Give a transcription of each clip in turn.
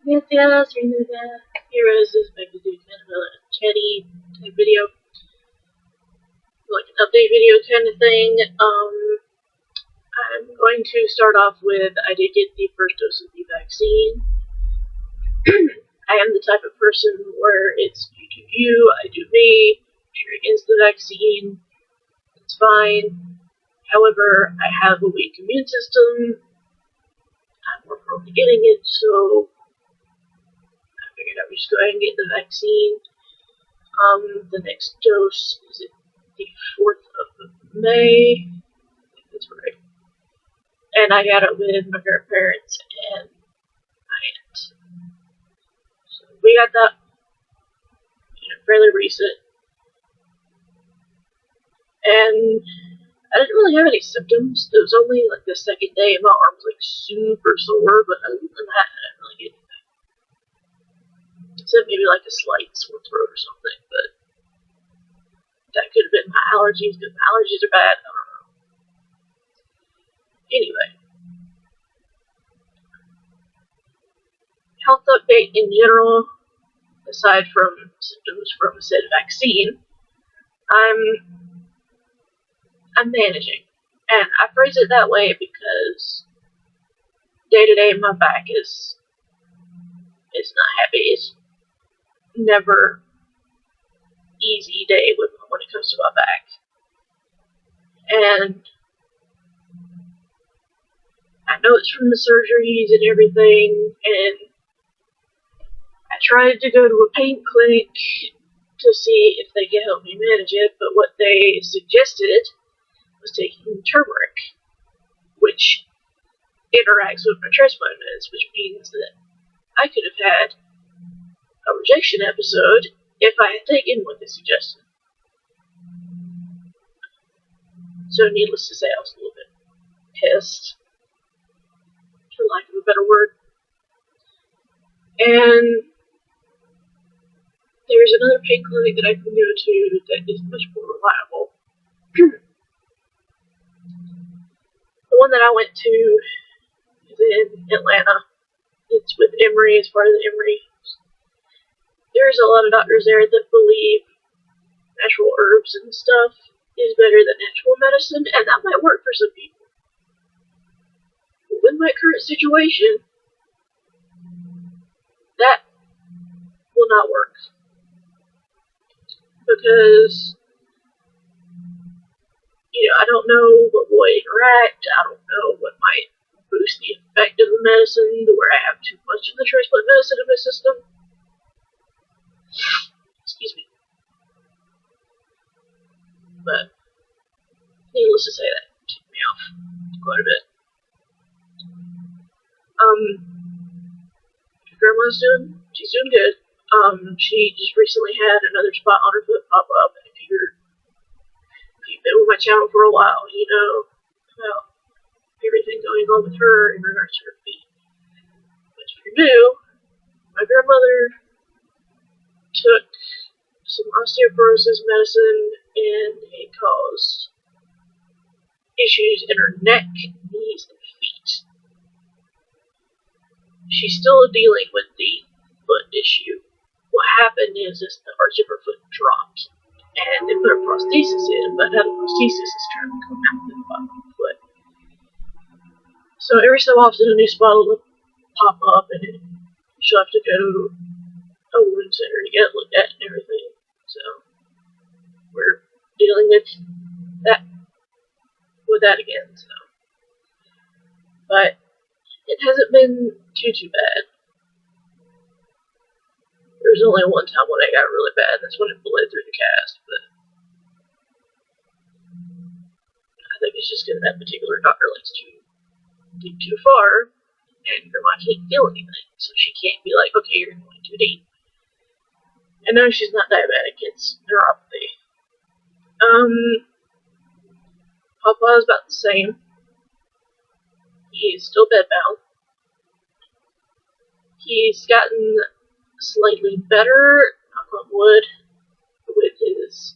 Yes, here is this back to do kind of a chatty type video, like an update video kind of thing. I'm going to start off with I did get the first dose of the vaccine. I am the type of person where it's you do you, I do me. If you're against the vaccine, it's fine. However, I have a weak immune system. I'm more prone to getting it, so I figured I would just go ahead and get the vaccine. The next dose is the 4th of May. I think that's right. And I got it with my grandparents and my aunt. So we got that fairly recent. And I didn't really have any symptoms. It was only like the second day and my arm was like super sore, but other than that, I didn't really get anything. Except maybe like a slight sore throat or something, but that could have been my allergies, because my allergies are bad. I don't know. Anyway. Health update in general, aside from symptoms from said vaccine, I'm managing. And I phrase it that way because day to day my back is not happy. It's never easy day when it comes to my back. And I know it's from the surgeries and everything, and I tried to go to a pain clinic to see if they could help me manage it, but what they suggested was taking turmeric, which interacts with my transplant meds, which means that I could have had a rejection episode if I had taken what they suggested. So needless to say, I was a little bit pissed, for lack of a better word. And there's another pain clinic that I can go to that is much more reliable. The one that I went to is in Atlanta. It's with Emory, it's part of the Emory. There's a lot of doctors there that believe natural herbs and stuff is better than natural medicine, and that might work for some people. But with my current situation, that will not work. Because, I don't know what will interact, I don't know what might boost the effect of the medicine to where I have too much of the transplant medicine in my system. Excuse me. But, needless to say, that ticked me off quite a bit. Grandma's doing? She's doing good. She just recently had another spot on her foot pop up, and if you've been with my channel for a while, you know about everything going on with her in regards to her feet. But if you're new, my grandmother took some osteoporosis medicine, and it caused issues in her neck, knees, and feet. She's still dealing with the foot issue. What happened is the arch of her foot dropped, and they put a prosthesis in, but that prosthesis is trying to come out of the bottom of the foot. So every so often a new spot will pop up, and she'll have to go to a wound center to get it looked at and everything. So we're dealing with that again. So, but it hasn't been too bad. There was only one time when it got really bad. That's when it bled through the cast. But I think it's just because that particular doctor likes to dig too far, and Grandma can't feel anything, so she can't be like, okay, you're going too deep. And no, she's not diabetic. It's neuropathy. Papa is about the same. He's still bedbound. He's gotten slightly better, knock on wood, with his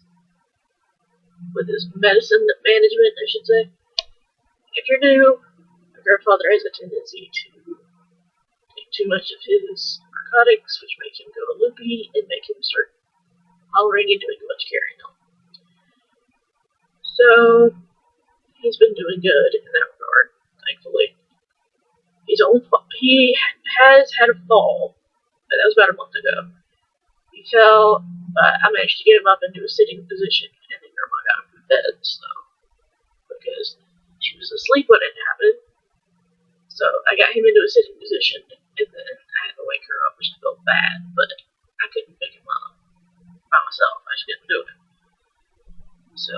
medicine management, I should say. If you're new, my grandfather has a tendency to take too much of his narcotics, which make him go loopy and make him start hollering and doing too much carrying on. So, he's been doing good in that regard, thankfully. He has had a fall, but that was about a month ago. He fell, but I managed to get him up into a sitting position, and then Grandma got him from bed, so, because she was asleep when it happened. So I got him into a sitting position, and then I had to wake her up, which felt bad, but I couldn't pick him up by myself. I just couldn't do it. So,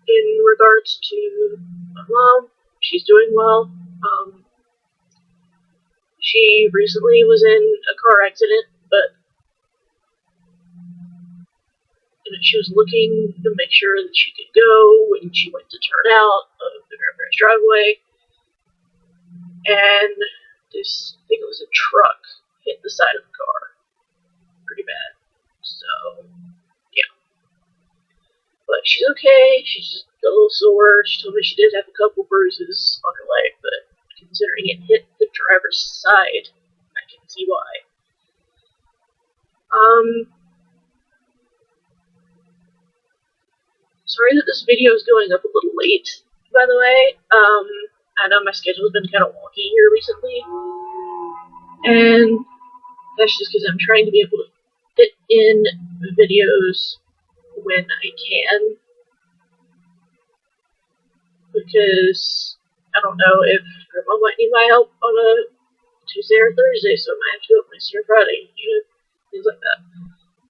in regards to my mom, she's doing well. She recently was in a car accident, but she was looking to make sure that she could go when she went to turn out of the grandparents' driveway, and this, I think it was a truck, hit the side of the car pretty bad. So, yeah. But she's okay. She's just a little sore. She told me she did have a couple bruises on her leg, but considering it hit the driver's side, I can see why. Sorry that this video is going up a little late, by the way. I know my schedule's been kind of wonky here recently, and that's just because I'm trying to be able to fit in videos when I can, because I don't know if Grandma might need my help on a Tuesday or Thursday, so I might have to go up Wednesday or Friday, things like that.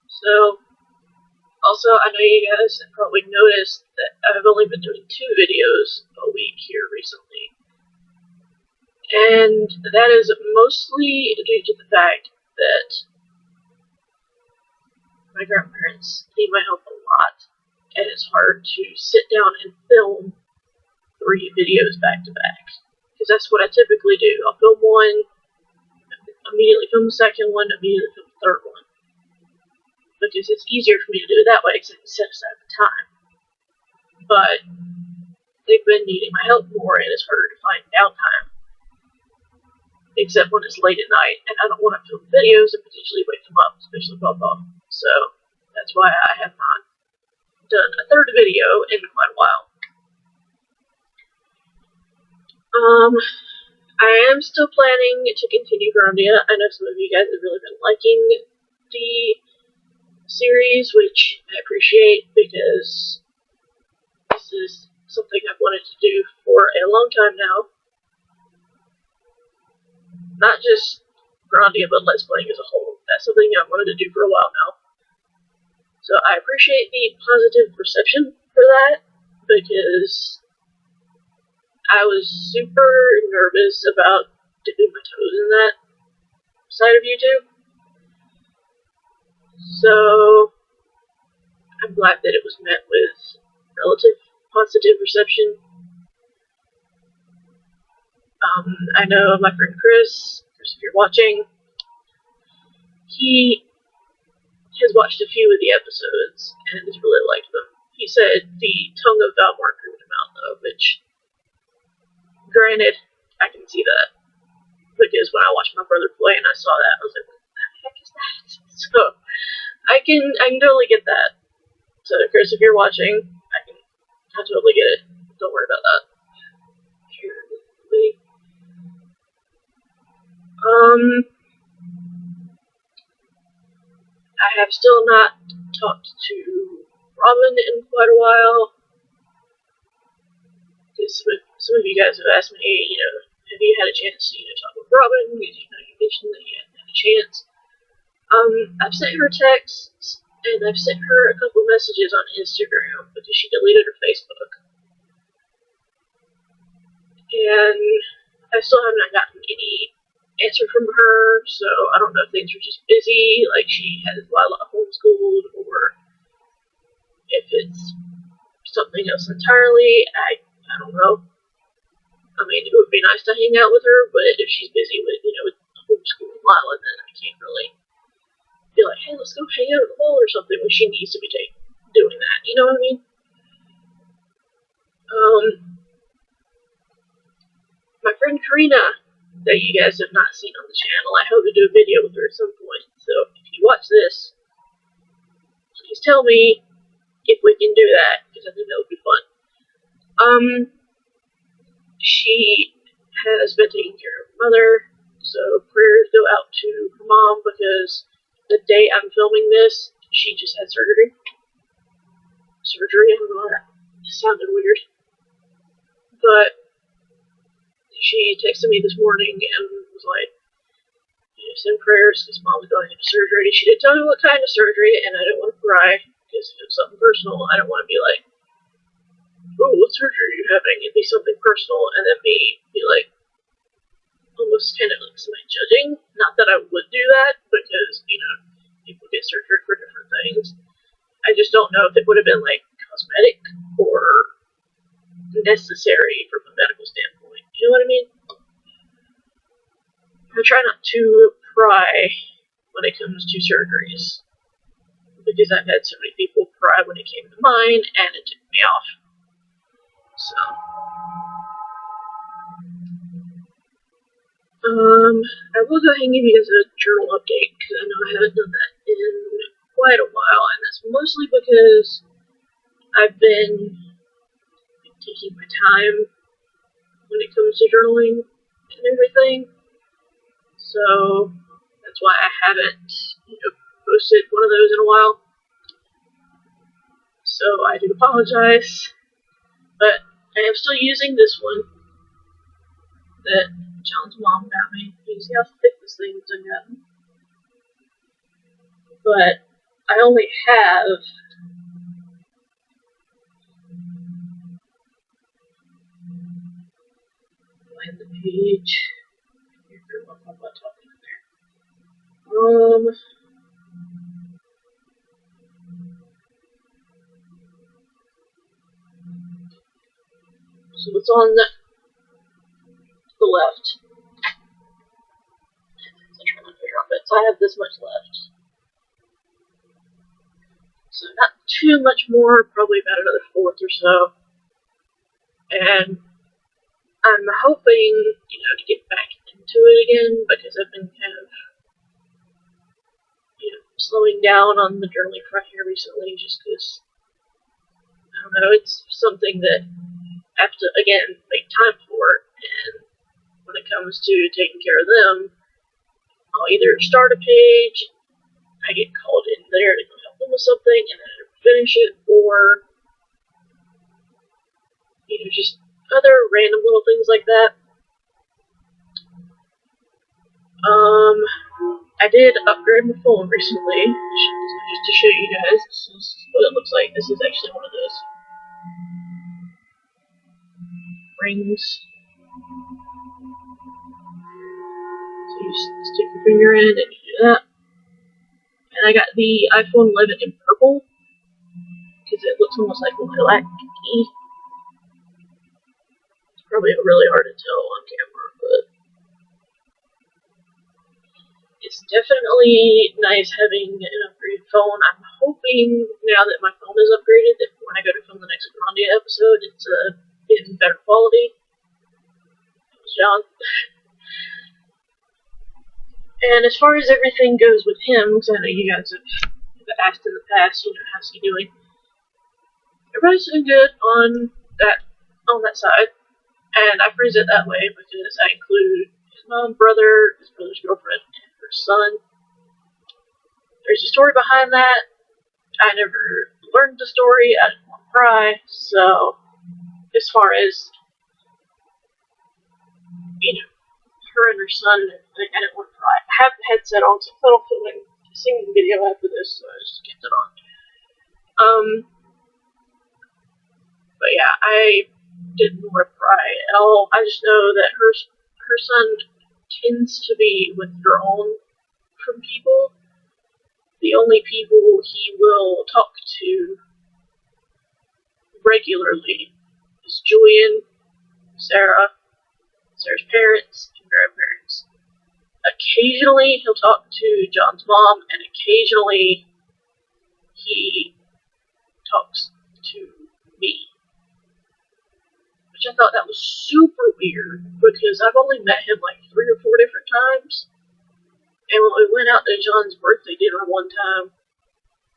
So, also, I know you guys have probably noticed that I've only been doing 2 videos a week here recently. And that is mostly due to the fact that my grandparents need my help a lot, and it's hard to sit down and film 3 videos back to back. Because that's what I typically do. I'll film one, immediately film the second one, immediately film the third one. Because it's easier for me to do it that way, because I can set aside the time. But they've been needing my help more, and it's harder to find downtime. Except when it's late at night, and I don't want to film videos and potentially wake them up, especially Papa. So, that's why I have not done a 3rd video in quite a while. I am still planning to continue Grandia. I know some of you guys have really been liking the series, which I appreciate, because this is something I've wanted to do for a long time now. Not just Grandia, but Let's Playing as a whole. That's something I've wanted to do for a while now. So I appreciate the positive reception for that, because I was super nervous about dipping my toes in that side of YouTube. So, I'm glad that it was met with relative positive reception. I know my friend Chris, if you're watching, he has watched a few of the episodes and has really liked them. He said the tongue of Valmar creeped him out, though, which, granted, I can see that. Because when I watched my brother play and I saw that, I was like, what the heck is that? So, I can totally get that. So, Chris, if you're watching, I totally get it. Don't worry about that. I have still not talked to Robin in quite a while. Because some of you guys have asked me, have you had a chance to talk with Robin? Because you mentioned that you hadn't had a chance. I've sent her texts, and I've sent her a couple messages on Instagram because she deleted her Facebook. And I still have not gotten any answer from her, so I don't know if things are just busy, like she has a lot of homeschooled, or if it's something else entirely. I don't know. I mean, it would be nice to hang out with her, but if she's busy with, with homeschooling Lila, then I can't really be like, hey, let's go hang out at the mall or something when she needs to be doing that, you know what I mean? Serena, that you guys have not seen on the channel. I hope to do a video with her at some point. So if you watch this, please tell me if we can do that, because I think that would be fun. She has been taking care of her mother, so prayers go out to her mom, because the day I'm filming this, she just had surgery. I don't know, that sounded weird. But she texted me this morning and was like, send prayers because Mom was going into surgery. She didn't tell me what kind of surgery, and I didn't want to cry because if it's something personal, I don't want to be like, oh, what surgery are you having? It'd be something personal, and then me be like, almost kind of like somebody judging. Not that I would do that, because, people get surgery for different things. I just don't know if it would have been like cosmetic or necessary from a medical standpoint. You know what I mean? I try not to pry when it comes to surgeries, because I've had so many people cry when it came to mine, and it took me off. So, I will go ahead and give you guys a journal update, because I know I haven't done that in quite a while, and that's mostly because I've been taking my time when it comes to journaling and everything. So that's why I haven't, posted one of those in a while. So I do apologize, but I am still using this one that John's mom got me. You can see how thick this thing is gotten. But I only have find the page. So it's on the left. So try not to drop it. So I have this much left. So not too much more, probably about another fourth or so. And I'm hoping, to get back into it again, because I've been kind of, slowing down on the journaling front here recently, just because, I don't know, it's something that I have to, again, make time for, and when it comes to taking care of them, I'll either start a page, I get called in there to go help them with something, and then I finish it, or, just other random little things like that. I did upgrade my phone recently, just to show you guys. This is what it looks like. This is actually one of those rings. So you stick your finger in it and you do that. And I got the iPhone 11 in purple, because it looks almost like lilac. It's probably really hard to tell on camera, but it's definitely nice having an upgraded phone. I'm hoping, now that my phone is upgraded, that when I go to film the next Grande episode, it's in better quality. That was John. And as far as everything goes with him, because I know you guys have asked in the past, how's he doing? Everybody's doing good on that side. And I phrase it that way because I include his mom, brother, his brother's girlfriend, and her son. There's a story behind that. I never learned the story. I didn't want to cry. So, as far as, her and her son, I didn't want to cry. I have the headset on, so I don't feel like singing the video after this, so I just kept it on. But yeah, I didn't want to cry at all. I just know that her son tends to be withdrawn from people. The only people he will talk to regularly is Julian, Sarah's parents, and grandparents. Occasionally he'll talk to John's mom, and occasionally he talks to me. Which I thought that was super weird because I've only met him like 3 or 4 different times. And when we went out to John's birthday dinner one time,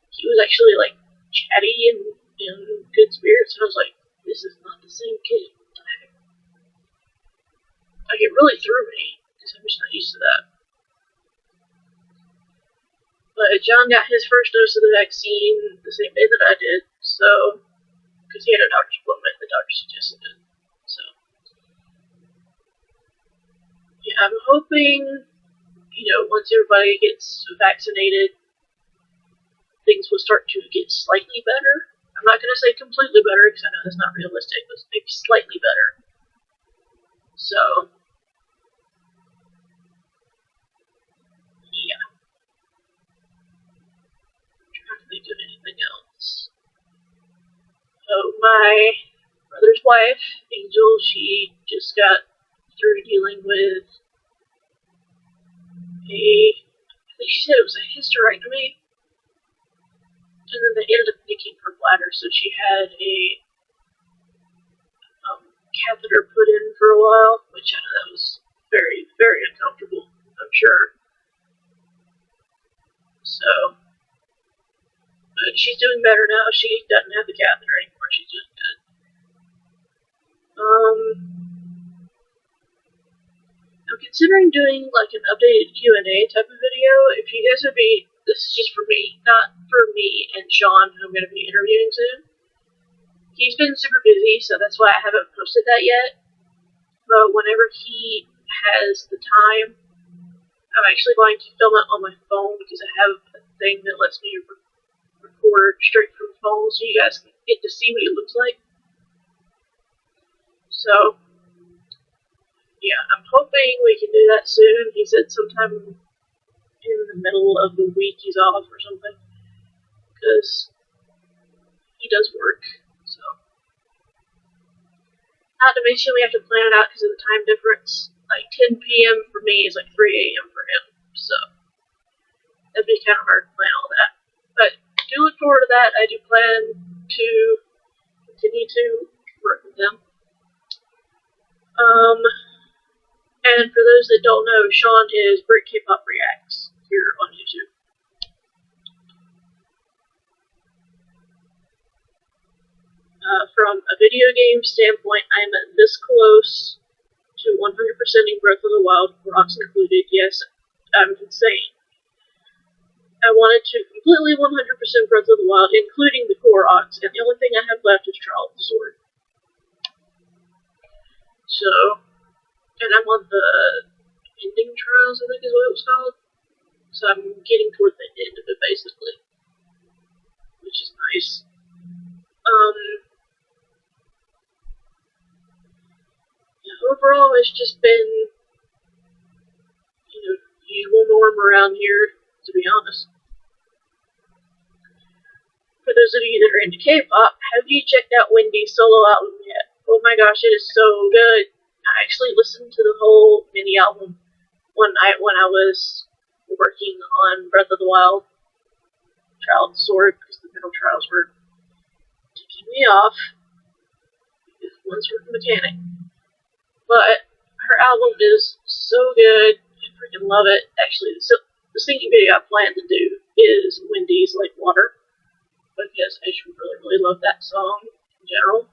he was actually like chatty and in good spirits, and I was like, this is not the same kid. Like, it really threw me because I'm just not used to that. But John got his first dose of the vaccine the same day that I did, so, because he had a doctor's appointment, the doctor suggested it. So, yeah, I'm hoping, once everybody gets vaccinated, things will start to get slightly better. I'm not going to say completely better, because I know that's not realistic, but maybe slightly better. So, yeah. Think of anything else. So my brother's wife, Angel, she just got through dealing with I think she said it was a hysterectomy, and then they ended up nicking her bladder, so she had a catheter put in for a while, which I know that was very, very uncomfortable, I'm sure. So, but she's doing better now. She doesn't have the catheter anymore. She's doing good. I'm considering doing like an updated Q&A type of video. If you guys would be, this is just for me, not for me and Shaun, who I'm going to be interviewing soon. He's been super busy, so that's why I haven't posted that yet. But whenever he has the time, I'm actually going to film it on my phone because I have a thing that lets me record straight from the phone so you guys can get to see what it looks like. So, yeah, I'm hoping we can do that soon. He said sometime in the middle of the week he's off or something, because he does work, so. Not to mention we have to plan it out because of the time difference. Like 10 p.m. for me is like 3 a.m. for him, so that'd be kind of hard to plan all that. But I do look forward to that. I do plan to continue to work with them. And for those that don't know, Shaun is BritKpopReacts here on YouTube. From a video game standpoint, I'm this close to 100%ing Breath of the Wild, rocks included. Yes, I'm insane. I wanted to completely 100% Breath of the Wild, including the Koroks, and the only thing I have left is Trial of the Sword. So, and I'm on the ending trials, I think is what it was called. So I'm getting toward the end of it, basically, which is nice. Overall, it's just been, usual norm around here, to be honest. For those of you that are into K-pop, have you checked out Wendy's solo album yet? Oh my gosh, it is so good. I actually listened to the whole mini album one night when I was working on Breath of the Wild, Trial of the Sword, because the middle trials were ticking me off, because one's for the mechanic. But her album is so good. I freaking love it. Actually, the singing video I plan to do is Wendy's Like Water, because I just really, really love that song in general.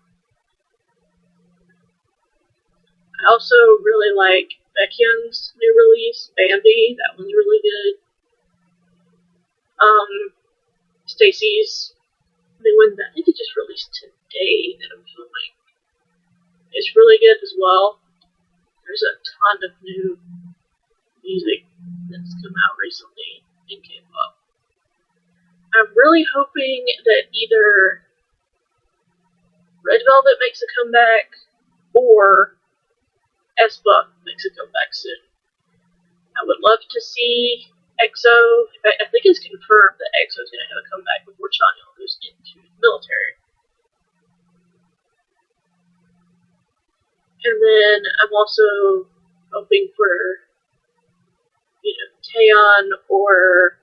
I also really like Baekhyun's new release, Bambi. That one's really good. Stacy's new one, I think it just released today that I'm filming. It's really good as well. There's a ton of new music that's come out recently in K-pop. I'm really hoping that either Red Velvet makes a comeback or S-Buck makes a comeback soon. I would love to see EXO. In fact, I think it's confirmed that EXO is going to have a comeback before Chanyeol goes into the military. And then I'm also hoping for, Taeyeon or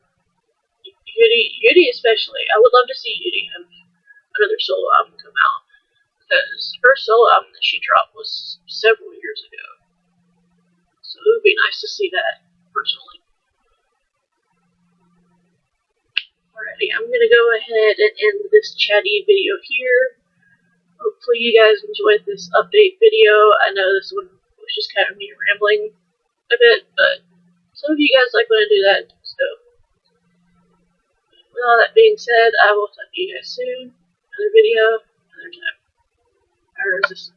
Yuri especially. I would love to see Yuri have another solo album come out. because the first solo album that she dropped was several years ago. So it would be nice to see that, personally. Alrighty, I'm going to go ahead and end this Chatty video here. Hopefully you guys enjoyed this update video. I know this one was just kind of me rambling a bit, but some of you guys like when I do that, so with all that being said, I will talk to you guys soon. Another video, another time. I resist.